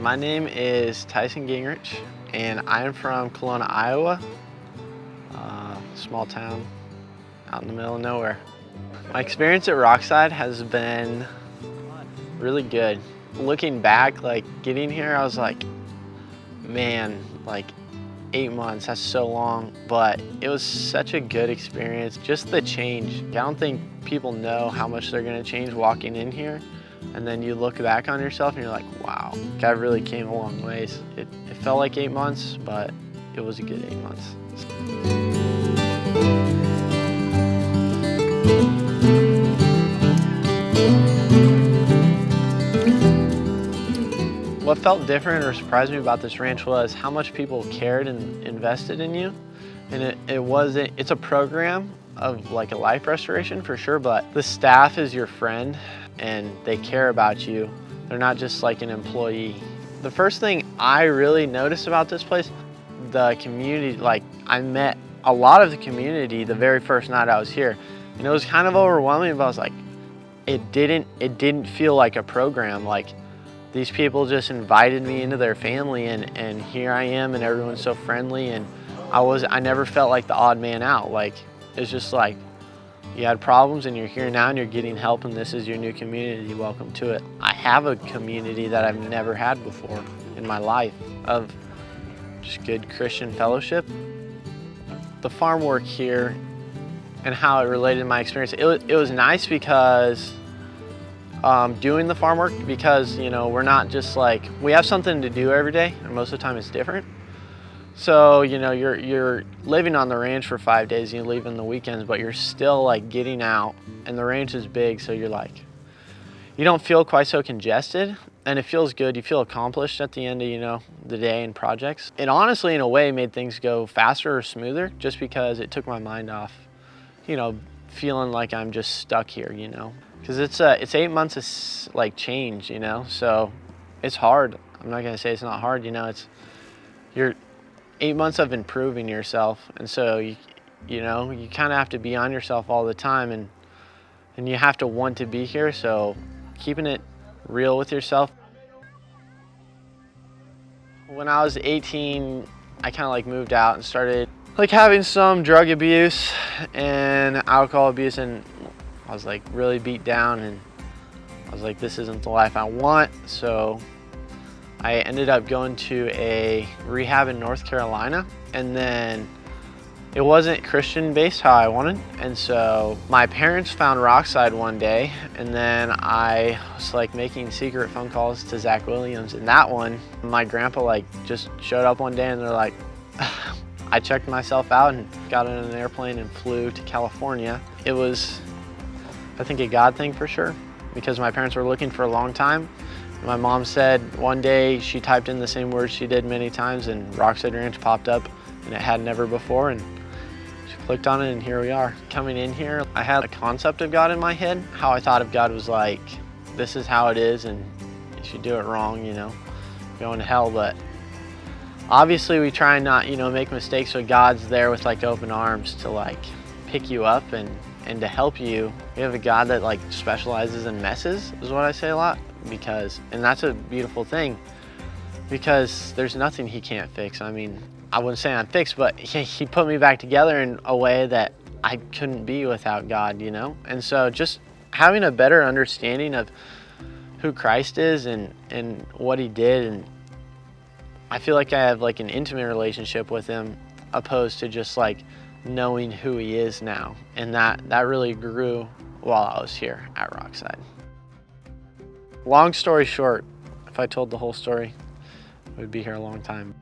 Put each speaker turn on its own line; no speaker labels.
My name is Tyson and I am from Kelowna, Iowa, small town out in the middle of nowhere. My experience at Rockside has been really good. Looking back, like getting here, I was like, man, like 8 months, that's so long, but it was such a good experience. Just the change. I don't think people know how much they're gonna change walking in here. And then you look back on yourself and you're like, wow, I really came a long ways. It felt like 8 months, but it was a good 8 months. What felt different or surprised me about this ranch was how much people cared and invested in you. And it's a program of like a life restoration for sure, but the staff is your friend and they care about you. They're not just like an employee. The first thing I really noticed about this place, the community, like I met a lot of the community the very first night I was here. And it was kind of overwhelming, but I was like, it didn't feel like a program. Like these people just invited me into their family and here I am and everyone's so friendly, and I never felt like the odd man out. Like it's just like, you had problems and you're here now and you're getting help and this is your new community, welcome to it. I have a community that I've never had before in my life of just good Christian fellowship. The farm work here and how it related to my experience, it was nice because doing the farm work, because you know, we're not just like, we have something to do every day and most of the time it's different. So, you know, you're living on the ranch for 5 days and you leave on the weekends, but you're still like getting out, and the ranch is big, so you're like, you don't feel quite so congested, and it feels good. You feel accomplished at the end of, you know, the day and projects. It honestly, in a way, made things go faster or smoother just because it took my mind off, you know, feeling like I'm just stuck here, you know, because it's 8 months of like change, you know, so it's hard. I'm not gonna say it's not hard, you know, you're 8 months of improving yourself, and so you know, you kind of have to be on yourself all the time, and you have to want to be here, so keeping it real with yourself. When I was 18, I kind of like moved out and started like having some drug abuse and alcohol abuse, and I was like really beat down, and I was like, this isn't the life I want. So I ended up going to a rehab in North Carolina, and then it wasn't Christian based how I wanted. And so my parents found Rockside one day, and then I was like making secret phone calls to Zach Williams, and that one, my grandpa like just showed up one day and they're like, I checked myself out and got on an airplane and flew to California. It was, I think, a God thing for sure, because my parents were looking for a long time. My mom said one day she typed in the same words she did many times and Rockside Ranch popped up, and it had never before, and she clicked on it and here we are. Coming in here, I had a concept of God in my head. How I thought of God was like, this is how it is, and if you do it wrong, you know, going to hell. But obviously we try and not, you know, make mistakes, so God's there with like open arms to like pick you up and to help you. We have a God that like specializes in messes, is what I say a lot. And that's a beautiful thing, because there's nothing he can't fix. I mean, I wouldn't say I'm fixed, but he put me back together in a way that I couldn't be without God, you know? And so just having a better understanding of who Christ is and what he did, and I feel like I have like an intimate relationship with him opposed to just like knowing who he is now. And that really grew while I was here at Rockside. Long story short, if I told the whole story, we'd be here a long time.